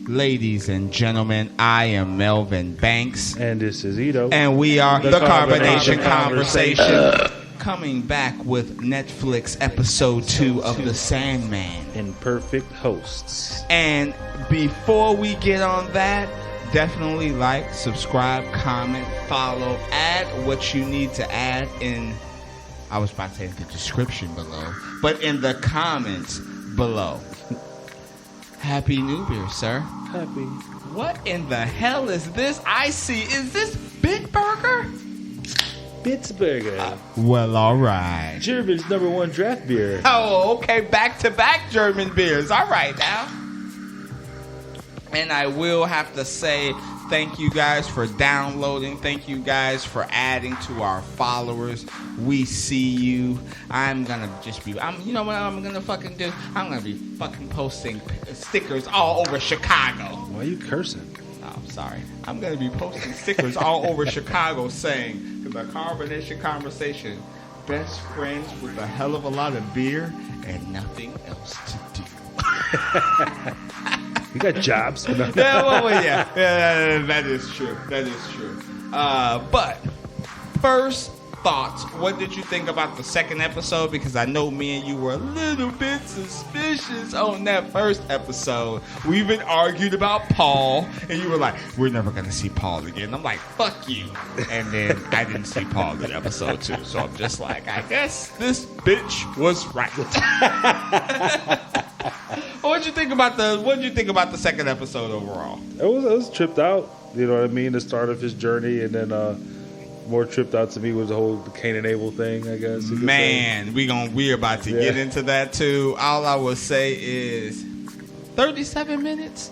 Ladies and gentlemen, I am Melvin Banks. And this is Ito. And we are the Carbonation Conversation. Coming back with Netflix episode 2 of The Sandman. Imperfect hosts. And before we get on that, definitely like, subscribe, comment, follow, add what you need to add in, I was about to say in the description below, but in the comments below. Happy New Year, sir. Happy. What in the hell is this I see? Is this Big Burger? Bittsburger. Well, all right. German's #1 draft beer. Oh, okay. Back-to-back German beers. All right, now. And I will have to say thank you guys for downloading. Thank you guys for adding to our followers. We see you. I'm going to just be, you know what I'm going to fucking do? I'm going to be fucking posting stickers all over Chicago. Why are you cursing? Oh, sorry. I'm going to be posting stickers all over Chicago saying, the Carbonation Conversation, best friends with a hell of a lot of beer and nothing else to do. You got jobs? Yeah, that is true. That is true. But first thoughts. What did you think about the second episode? Because I know me and you were a little bit suspicious on that first episode. We even argued about Paul, and you were like, "We're never gonna see Paul again." I'm like, "Fuck you!" And then I didn't see Paul in episode 2, so I'm just like, I guess this bitch was right. What'd you think about the second episode overall? I was tripped out. You know what I mean? The start of his journey, and then more tripped out to me was the whole Cain and Abel thing, I guess. Man, we're about to get into that too. All I will say is 37 minutes.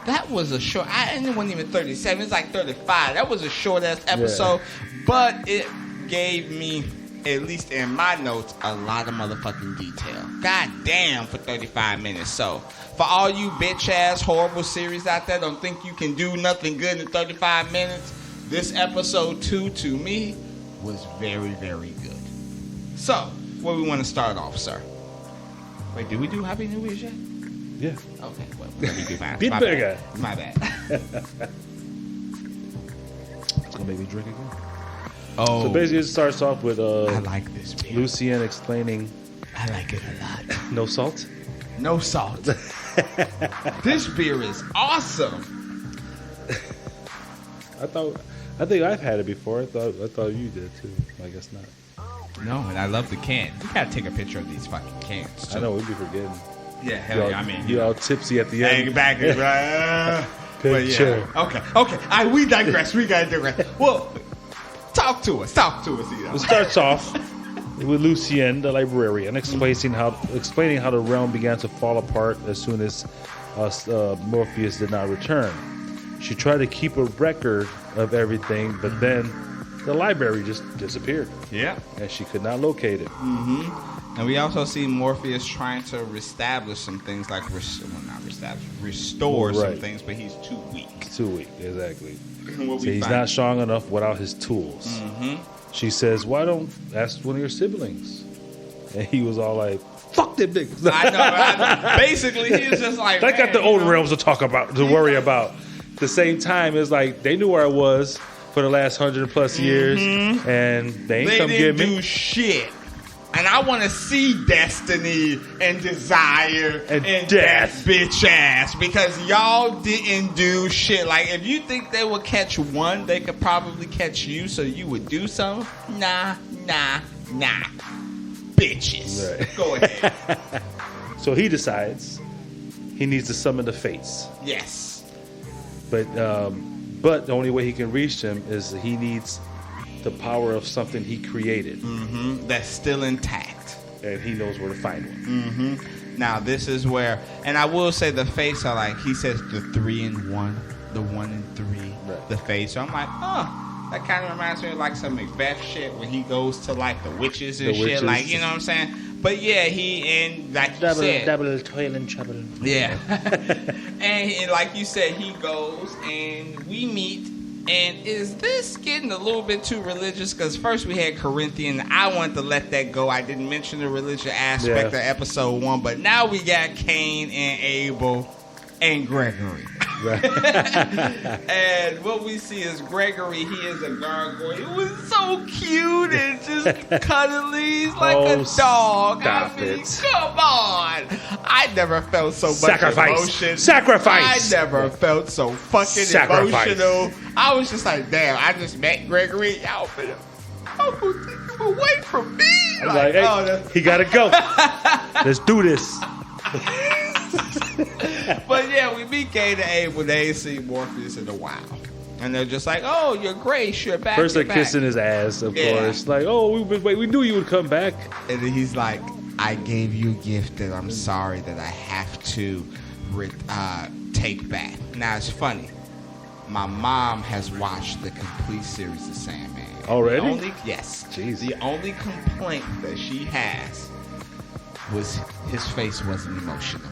That was a short. It wasn't even 37. It's like 35. That was a short ass episode, but it gave me, at least in my notes, a lot of motherfucking detail. God damn, for 35 minutes. So, for all you bitch ass horrible series out there, don't think you can do nothing good in 35 minutes. This episode 2 to me was very, very good. So, where we want to start off, sir? Wait, did we do Happy New Year's yet? Yeah. Okay, well, let me do mine. Bitburger. My bad. It's going to make me drink again. Oh. So basically it starts off with I like this beer. Lucien explaining. I like it a lot. No salt? No salt. This beer is awesome. I think I've had it before. I thought you did too. I guess not. No, and I love the can. We gotta take a picture of these fucking cans too. I know, we'd be forgetting. Yeah, hell yeah. I mean, you all tipsy at the end. Hang back, Picture. Yeah. Okay. We digress. We gotta digress. Well, talk to us. It starts off with Lucien, the librarian, explaining how the realm began to fall apart as soon as Morpheus did not return. She tried to keep a record of everything, but then the library just disappeared. Yeah. And she could not locate it. Mm-hmm. And we also see Morpheus trying to reestablish some things, like restore some things, but he's too weak. Too weak, exactly. So he's not strong enough without his tools. Mm-hmm. She says, "Why don't ask one of your siblings?" And he was all like, "Fuck them niggas." I know. Basically, he was just like, they got the old realms to worry about. At the same time, it's like they knew where I was for the last 100+ years, and they ain't come get me. They didn't do shit. And I want to see Destiny and Desire and Death bitch ass, because y'all didn't do shit. Like, if you think they would catch one, they could probably catch you, so you would do something. Nah. Bitches. Right. Go ahead. So he decides he needs to summon the Fates. Yes. But the only way he can reach them is he needs the power of something he created. Mm-hmm. That's still intact. And he knows where to find one. Mm-hmm. Now, this is where, and I will say the Fates are like, he says the 3 and 1, the 1 and 3, right. The Fates. So I'm like, that kind of reminds me of like some Macbeth shit when he goes to like the witches and shit. Like, you know what I'm saying? But yeah, like you said, double toil and trouble. Yeah. and like you said, he goes and we meet. And is this getting a little bit too religious? Because first we had Corinthian. I wanted to let that go. I didn't mention the religious aspect of episode 1. But now we got Cain and Abel. and Gregory. Right. And what we see is Gregory. He is a gargoyle. It was so cute and just cuddly. He's like a dog. Stop it. Come on. I never felt so much emotion. Sacrifice. I never felt so fucking emotional. I was just like, damn, I just met Gregory. Y'all finna take him away from me. Like, hey, he gotta go. Let's do this. But yeah, we meet Cain and Abel. They ain't seen Morpheus in a while. And they're just like, oh, you're Grace, you're back. First they're back. kissing his ass, of course. Like, oh, we knew you would come back. And then he's like, I gave you a gift that I'm sorry that I have to take back. Now, it's funny. My mom has watched the complete series of Sandman. Already? Yes. Jeez. The only complaint that she has was his face wasn't emotional.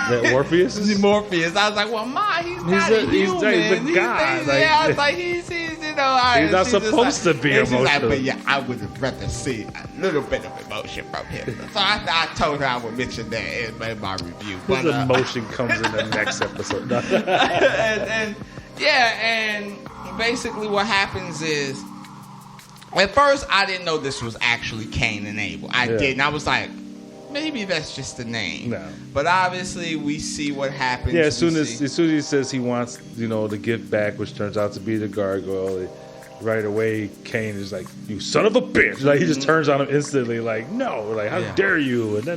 That Morpheus is? Morpheus. I was like, well, Ma, he's not a human. He's a god. I was like, he's you know. He's not supposed to be emotional. Like, but yeah, I would have rather seen a little bit of emotion from him. So I told her I would mention that in my review. His emotion comes in the next episode. and basically what happens is, at first I didn't know this was actually Cain and Abel. I didn't. I was like, maybe that's just the name. No. But obviously we see what happens. Yeah, as soon as he says he wants, the gift back, which turns out to be the gargoyle, right away Cain is like, you son of a bitch. Like, he just turns on him instantly, like, no, like, how dare you, and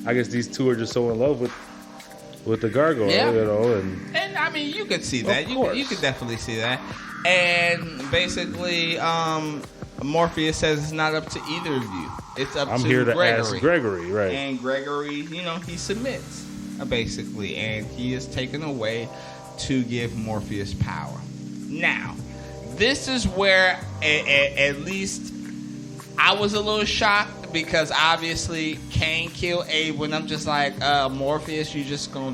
I guess these two are just so in love with the gargoyle, and I mean, you could see that. You could definitely see that. And basically, Morpheus says it's not up to either of you. It's up to Gregory. I'm here to ask Gregory, right? And Gregory, he submits, basically, and he is taken away to give Morpheus power. Now, this is where, at least, I was a little shocked, because obviously Cain killed Abel, and I'm just like, Morpheus, you just gonna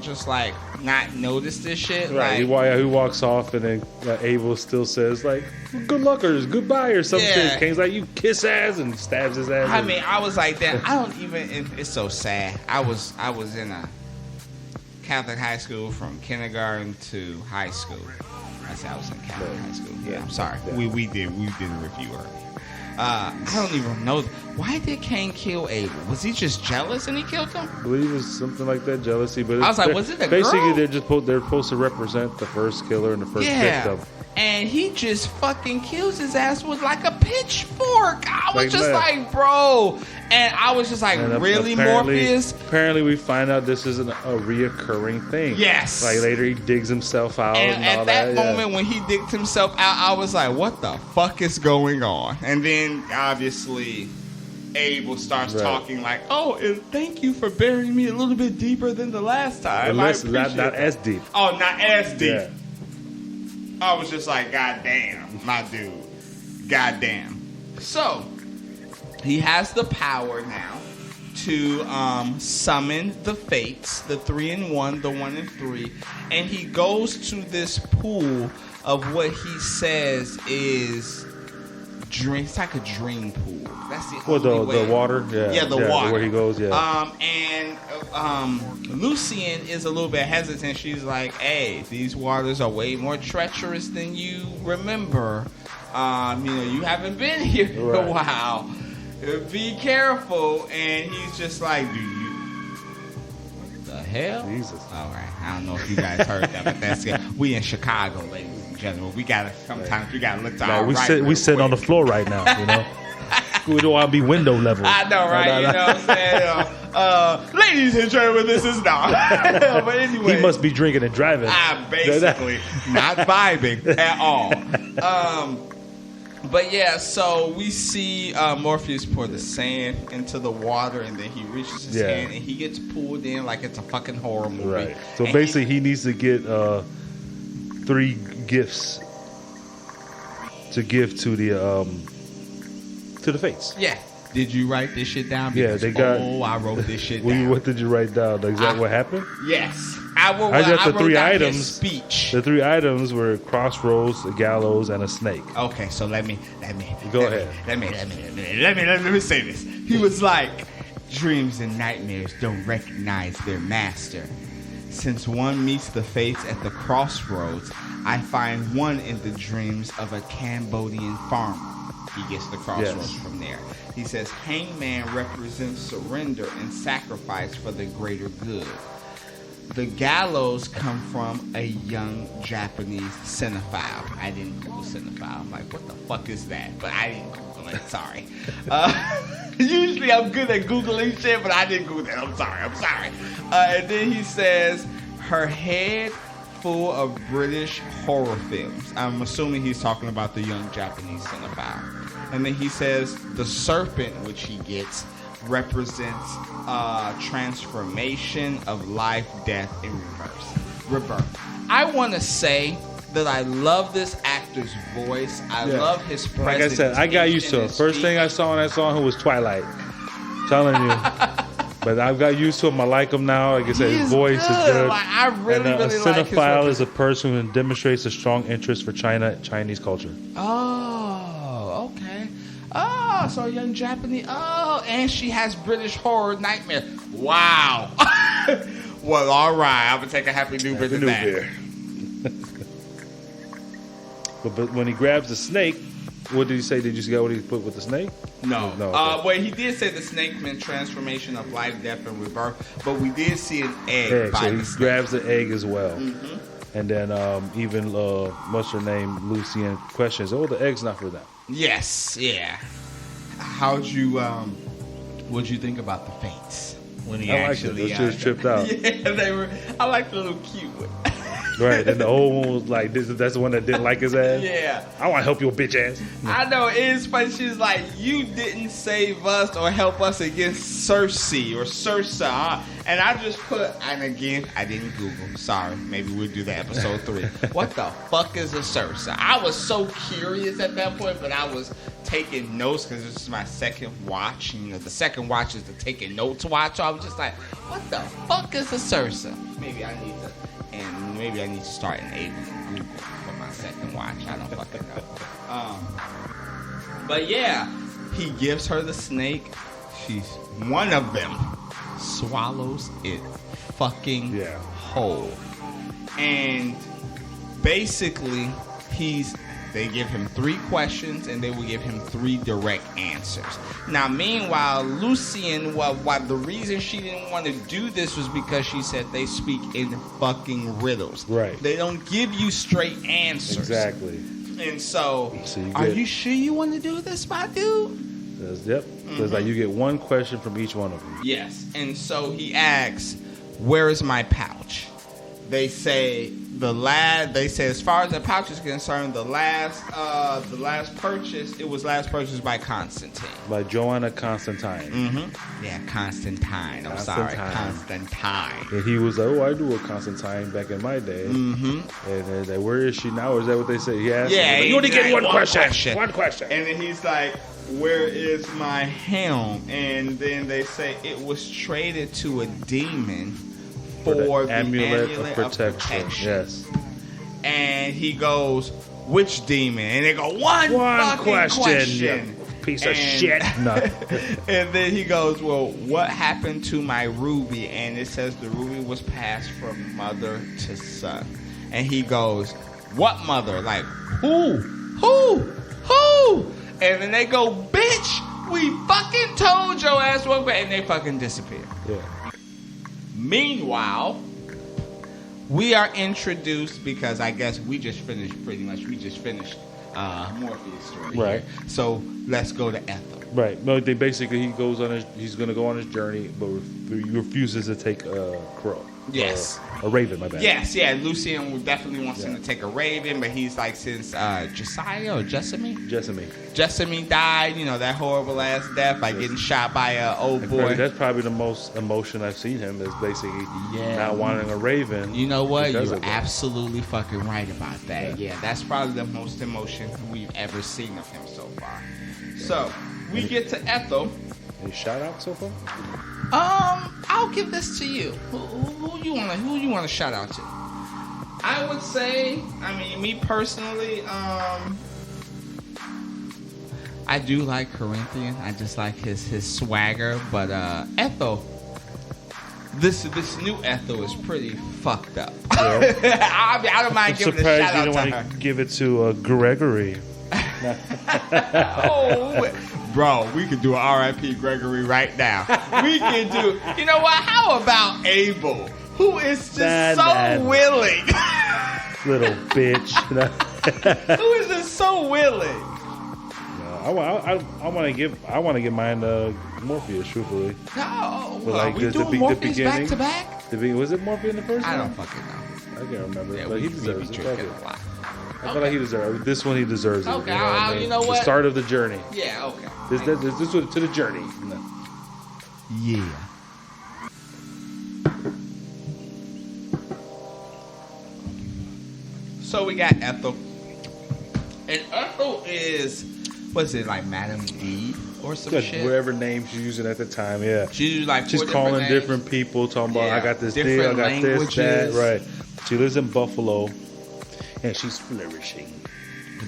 not notice this shit? Right. Like, he walks off, and then Abel still says, like, good luck or goodbye or something. Yeah. Cain's like, you kiss ass, and stabs his ass. I mean, I was like that. I don't even. It's so sad. I was in a Catholic high school from kindergarten to high school. I said I was in Catholic high school. Yeah, I'm sorry. Yeah. We did a review earlier. I don't even know. Why did Cain kill Abel? Was he just jealous and he killed him? I believe it was something like that, jealousy. But I was like, was it a basically, girl? they're supposed to represent the first killer and the first victim. And he just fucking kills his ass with like a pitchfork. I was just like, bro. And I was just like, really, Morpheus? Apparently, we find out this isn't a reoccurring thing. Yes. Like, later he digs himself out. And all at that moment when he digged himself out, I was like, what the fuck is going on? And then, obviously, Abel starts talking like, oh, and thank you for burying me a little bit deeper than the last time. Not as deep. Oh, not as deep. Yeah. I was just like, God damn, my dude. God damn. So, he has the power now to summon the Fates, the 3-in-1, the 1-in-3, and he goes to this pool of what he says is dream. It's like a dream pool. That's the only way. The water? Yeah, the water. Where he goes, And Lucien is a little bit hesitant. She's like, hey, these waters are way more treacherous than you remember. You haven't been here in a while. Be careful. And he's just like, what the hell? Jesus. All right. I don't know if you guys heard that, but that's good. We in Chicago, ladies and gentlemen. We gotta look to our right. We sit on the floor right now, We don't want to be window level. I know, right? No. You know what I'm saying? Ladies and gentlemen, this is not. But anyway. He must be drinking and driving. Basically. Not vibing at all. But yeah, so we see Morpheus pour the sand into the water, and then he reaches his hand, and he gets pulled in like it's a fucking horror movie. Right. So and basically, he needs to get 3 gifts to give to the Fates. Yeah. Did you write this shit down? Because, they got. I wrote this shit down. What did you write down? Exactly what happened? Yes. I got the 3 items. His speech. The 3 items were crossroads, a gallows, and a snake. Okay, so let me go ahead. Let me say this. He was like, dreams and nightmares don't recognize their master. Since one meets the fates at the crossroads, I find one in the dreams of a Cambodian farmer. He gets the crossroads from there. He says, hangman represents surrender and sacrifice for the greater good. The gallows come from a young Japanese cinephile. I didn't Google cinephile. I'm like, what the fuck is that? But I didn't Google it. Sorry. Usually I'm good at Googling shit, but I didn't Google that. I'm sorry. And then he says, her head full of British horror films. I'm assuming he's talking about the young Japanese cinephile. And then he says, the serpent, which he gets, represents transformation of life, death, and rebirth. I want to say that I love this actor's voice. I love his presence. Like I said, I got used to it. First thing I saw in that song was Twilight. Telling you. But I've got used to him. I like him now. Like I said, his voice is good. Like, I really, and really a like his cinephile is a person who demonstrates a strong interest for Chinese culture. Oh, okay. Oh, so a young Japanese. Oh, and she has British horror nightmare. Wow. Well, all right. I'm going to take a Happy New Beer to that. But when he grabs the snake, what did he say? Did you see what he put with the snake? No. Okay. Well, he did say the snake meant transformation of life, death, and rebirth. But we did see an egg by so the he snake. grabs the egg as well. Mm-hmm. And then even, what's her name, Lucien questions, the egg's not for them. Yes, yeah. What'd you think about the fates? When he actually just tripped out. Yeah, they were. I like the little cute one. Right, and the old one was like, that's the one that didn't like his ass? Yeah. I want to help your bitch ass. I know, it is funny. She's like, you didn't save us or help us against Cersei or Sursa. And I just put, and again, I didn't Google. Sorry, maybe we'll do that episode 3. What the fuck is a Sursa? I was so curious at that point, but I was taking notes because this is my second watch. You know, the second watch is the taking notes watch. So I was just like, what the fuck is a Sursa? Maybe I need to start enabling Google for my second watch. I don't fucking know. But yeah, he gives her the snake. She's one of them. Swallows it fucking whole. And basically, they give him 3 questions and they will give him 3 direct answers. Now, meanwhile, Lucien, the reason she didn't want to do this was because she said they speak in fucking riddles. Right. They don't give you straight answers. Exactly. And so are you sure you want to do this, my dude? Yep. So it's like you get 1 question from each one of them. Yes. And so he asks, where is my pouch? They say as far as the pouch is concerned, the last purchase, it was last purchased by Constantine. By Joanna Constantine. Mm-hmm. Yeah, Constantine. I'm sorry, Constantine. And he was like, I knew a Constantine back in my day. Mm-hmm. And they're like, where is she now? Or is that what they say? He asked him, you only get one question. One question. And then he's like, where is my helm? And then they say it was traded to a demon for the amulet of protection. Yes. And he goes, which demon? And they go, one question. Piece of shit. No. And then he goes, well, what happened to my ruby? And it says the ruby was passed from mother to son. And he goes, what mother? Like, who? And then they go, bitch, we fucking told your ass one way. And they fucking disappear. Yeah. Meanwhile, we are introduced because I guess we just finished Morpheus' story. Right. Here. So let's go to Ethel. Right. No, they basically he's going to go on his journey, but he refuses to take a crow. Yes. A raven, my bad. Yes, yeah. Lucien definitely wants him to take a raven, but he's like, since Josiah or Jessamy died, that horrible ass death by getting shot by an old boy. That's probably the most emotion I've seen him is basically not wanting a raven. You know what? You're absolutely fucking right about that. Yeah, that's probably the most emotion we've ever seen of him so far. So we get to Ethel. Any shout out so far? I'll give this to you. Who you want to shout out to? I would say, me personally, I do like Corinthian. I just like his swagger, but Ethel, This new Ethel is pretty fucked up. Yeah. I don't mind I'm giving a surprised shout you out don't to want her. to give it to Gregory. Oh, bro, we could do an R.I.P. Gregory right now. We can do. You know what? How about Abel, who is just so willing? Little bitch. Who is just so willing? I want to give mine to Morpheus, truthfully. No, But like we the doing Morpheus beginning, back to back? Was it Morpheus in the first one? I don't fucking know. I can't remember. Yeah, but he we deserves be it. drinking a lot. I feel like he deserves it. This one he deserves it. Okay, You know what I mean? you know what? The start of the journey. Yeah, okay. This was to the journey. Yeah. So we got Ethel. And Ethel is, what's it, like Madam D or some shit? Whatever name she's using at the time, yeah. She's like She's calling different people, talking about, I got this deal, I got this, that, right. She lives in Buffalo, and she's flourishing.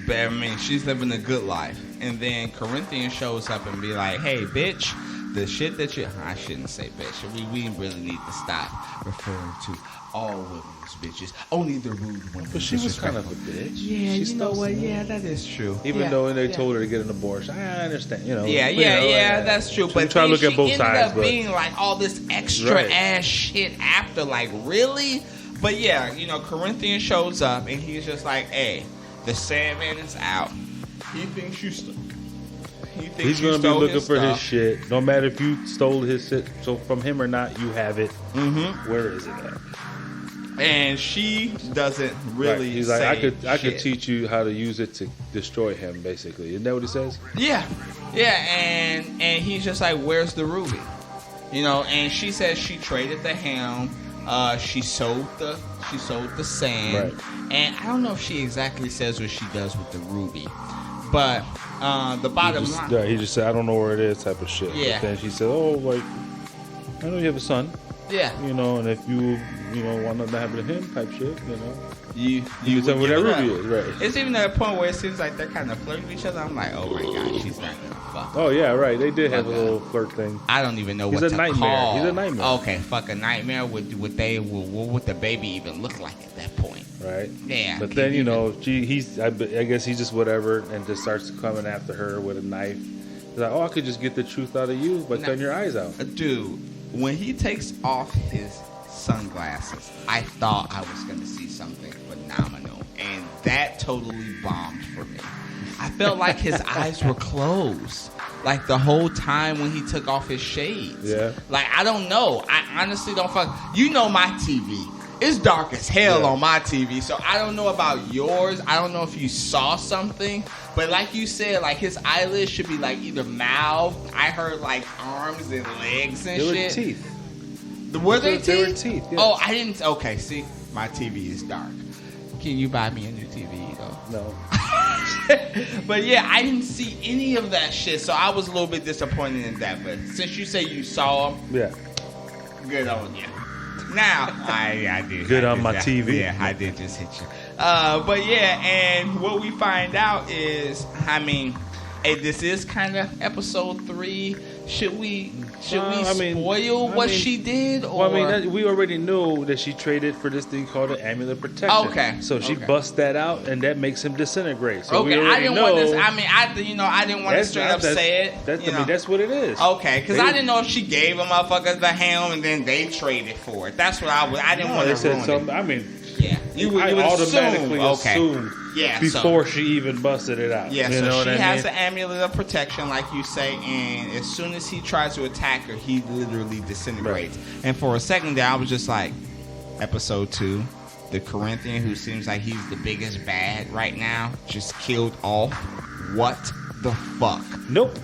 But I mean, she's living a good life. And then Corinthian shows up and be like, hey, bitch, the shit that you... I shouldn't say bitch. We really need to stop referring to all women's bitches. Only the rude women. But she was kind of a bitch. Yeah, you know what? Yeah, that is true. Even though they told her to get an abortion. I understand, you know. Yeah, that's true. So but you try to look at both sides. Ended up being like all this extra ass shit after, like, really? But yeah, you know, Corinthian shows up and he's just like, hey, the Sandman is out. He thinks you He's gonna be looking for his shit. No matter if you stole his shit, so from him or not, you have it. Mm-hmm. Where is it at? And she doesn't really. He's say like, I could teach you how to use it to destroy him. Basically, isn't that what he says? Yeah. And he's just like, where's the ruby? You know. And she says she traded the helm. She sold the sand. Right. And I don't know if she exactly says what she does with the ruby, but the bottom line. Yeah, he just said, I don't know where it is, type of shit. Yeah. But then she said, oh, like, I know you have a son. Yeah. You know, and if you want nothing to happen to him, type shit, you know. You tell me what that ruby is, right? It's even at a point where it seems like they're kind of flirting with each other. I'm like, oh my god, she's not gonna fuck. Oh yeah, right. They did have a little flirt thing. I don't even know what to nightmare. call. He's a nightmare. Okay, fuck a nightmare. What would the baby even look like at that point? Right. Yeah. But then I guess he's just whatever, and just starts coming after her with a knife. He's like, oh, I could just get the truth out of you by cutting your eyes out. Dude, when he takes off his sunglasses, I thought I was going to see something phenomenal, and that totally bombed for me. I felt like his eyes were closed, like the whole time when he took off his shades. Yeah. Like, I don't know. I honestly don't fuck. You know my TV. It's dark as hell on my TV, so I don't know about yours. I don't know if you saw something, but like you said, like his eyelids should be like either mouth. I heard like arms and legs and They shit. were teeth. Were they teeth? They were teeth. Yes. Oh, I didn't. Okay, see, my TV is dark. Can you buy me a new TV though? No. But yeah, I didn't see any of that shit, so I was a little bit disappointed in that. But since you say you saw them, Yeah. good on you. Now, I did. Good I on did my that. TV. Yeah, I did just hit you. But yeah, and what we find out is, I mean, hey, this is kind of episode 3. Should we spoil what she did? Or? Well, I mean, we already knew that she traded for this thing called an amulet of protection. Okay. So she busts that out, and that makes him disintegrate. So okay, we I didn't want this. I mean, I didn't want to straight up say it. That's what it is. Okay, because I didn't know if she gave them motherfuckers the helm and then they traded for it. That's what I didn't want to ruin it. I mean, yeah, you would automatically assume. Yeah, before she even busted it out. Yeah, you know so she has an amulet of protection, like you say, and as soon as he tries to attack her, he literally disintegrates. Right. And for a second there, I was just like, episode 2, the Corinthian, who seems like he's the biggest bad right now, just killed off. What the fuck? Nope.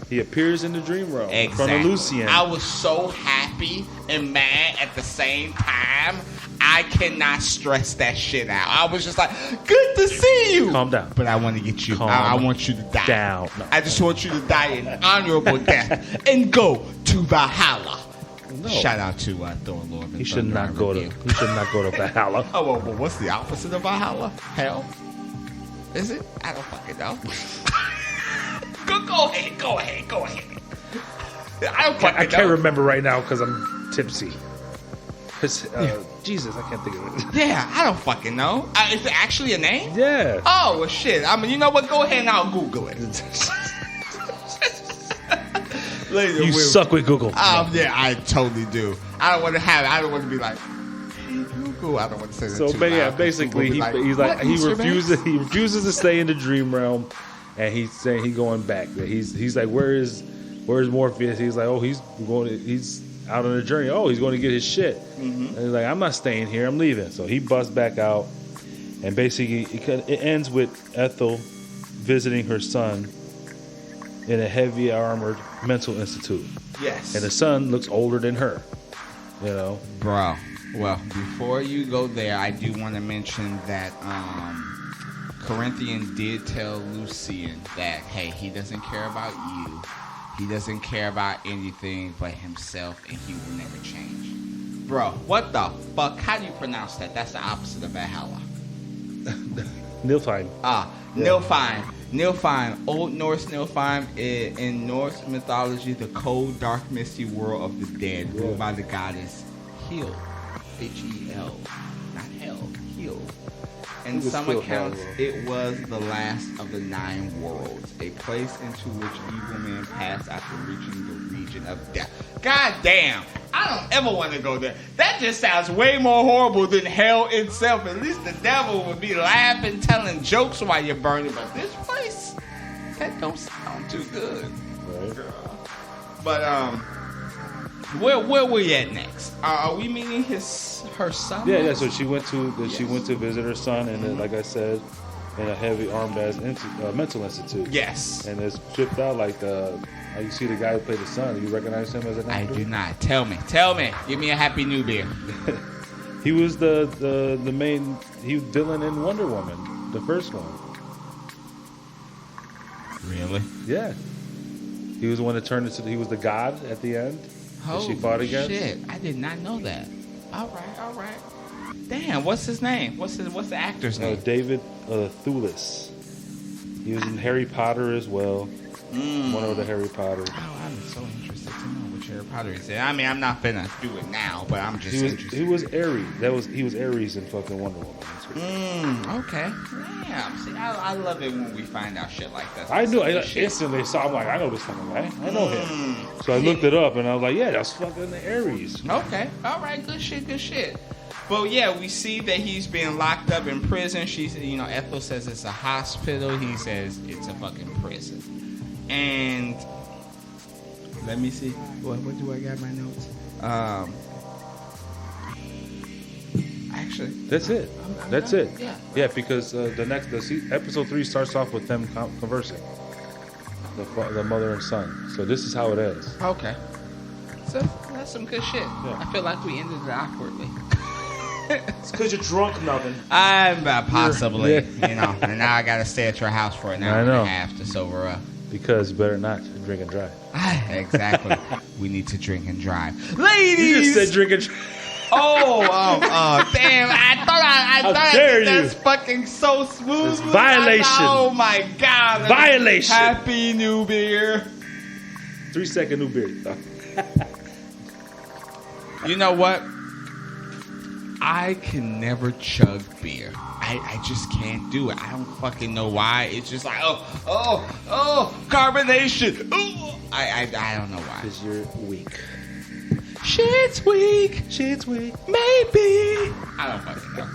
He appears in the dream realm in front of Lucien. I was so happy and mad at the same time. I cannot stress that shit out. I was just like, good to see you. Calm down. But I want to get you. I want you to die. Down. No. I just want you to die an honorable death and go to Valhalla. No. Shout out to Thor Lord. He should not go to Valhalla. Oh, well, what's the opposite of Valhalla? Hell? Is it? I don't fucking know. Go ahead. I don't fucking know. I can't remember right now because I'm tipsy. Jesus, I can't think of it. Yeah, I don't fucking know. Is it actually a name? Yeah. Oh, well, shit. I mean, you know what? Go ahead and I'll Google it. Later, You suck with Google. Yeah, I totally do. I don't want to be like, hey, Google. I don't want to say that So, too loud. basically, he refuses to stay in the dream realm, and he's saying he's going back. He's like, where's Morpheus? He's like, he's out on a journey. He's going to get his shit. And he's like, I'm not staying here. I'm leaving. So he busts back out, and basically it ends with Ethel visiting her son in a heavy armored mental institute. Yes. And the son looks older than her. Bro. Well, before you go there, I do want to mention that Corinthian did tell Lucian that, hey, he doesn't care about you. He doesn't care about anything but himself, and he will never change. Bro, what the fuck? How do you pronounce that? That's the opposite of Valhalla. Nilfheim. Nilfheim. Nilfheim. Old Norse Nilfheim is, in Norse mythology, the cold, dark, misty world of the dead, ruled by the goddess Hel. H-E-L. Not hell. Hel. In some accounts, it was the last of the 9 worlds, a place into which evil men pass after reaching the region of death. God damn! I don't ever want to go there. That just sounds way more horrible than hell itself. At least the devil would be laughing, telling jokes while you're burning. But this place, that don't sound too good. Right. But where we at next? Are we meeting her son? Yeah. So she went to visit her son, and then, like I said, in a heavy armed mental institute. Yes. And it's shipped out like you see the guy who played the son. Do you recognize him as an actor? I do not. Tell me. Give me a Happy New Beer. He was the main. He was villain in Wonder Woman, the first one. Really? Yeah. He was the one that turned into. He was the god at the end. That she fought against. Shit! I did not know that. All right. Damn, what's his name? What's the actor's name? David Thewlis. He was in Harry Potter as well. One of the Harry Potter. Oh, I'm so interested to know what Harry Potter is. I mean, I'm not finna do it now, but I'm just interested. He was Ares. He was Ares in fucking Wonder Woman. Okay. Damn. See, I love it when we find out shit like that. I knew. I instantly saw. I'm like, I know this fucking guy. I know him. So I looked it up, and I was like, yeah, that's fucking Ares. Okay. All right. Good shit. But yeah, we see that he's being locked up in prison. Ethel says it's a hospital. He says it's a fucking prison. And let me see. What do I got in my notes? Actually, that's it. That's it. Yeah. Because episode 3 starts off with them conversing, the mother and son. So this is how it ends. Okay. So that's some good shit. Yeah. I feel like we ended it awkwardly. It's because you're drunk, Melvin. I'm possibly, and now I gotta stay at your house for an hour and a half to sober up. Because better not drink and drive. Exactly. We need to drink and drive. Ladies! You just said drink and drive. Damn. I thought I did that's fucking so smooth. It's violation. Oh my God. Violation. Happy New Beer. 3-second new beer. You know what? I can never chug beer. I just can't do it. I don't fucking know why. It's just like, carbonation. Ooh. I don't know why. Because you're weak. Shit's weak. Maybe. I don't fucking know.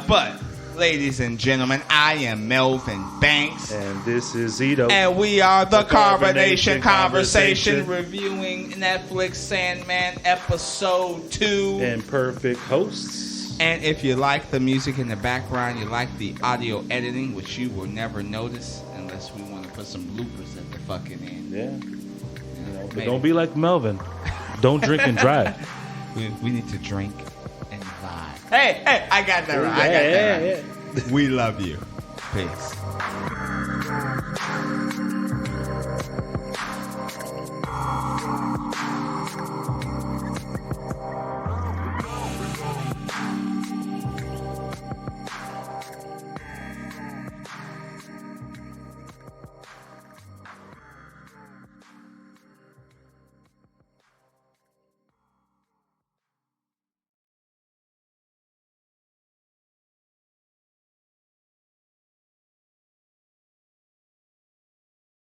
But, ladies and gentlemen, I am Melvin Banks. And this is Ito. And we are the Carbonation Conversation, reviewing Netflix Sandman Episode 2. Imperfect hosts. And if you like the music in the background, you like the audio editing, which you will never notice unless we want to put some bloopers at the fucking end. Yeah. But don't be like Melvin. Don't drink and drive. We need to drink and vibe. Hey, I got that right. I got that right. We love you. Peace.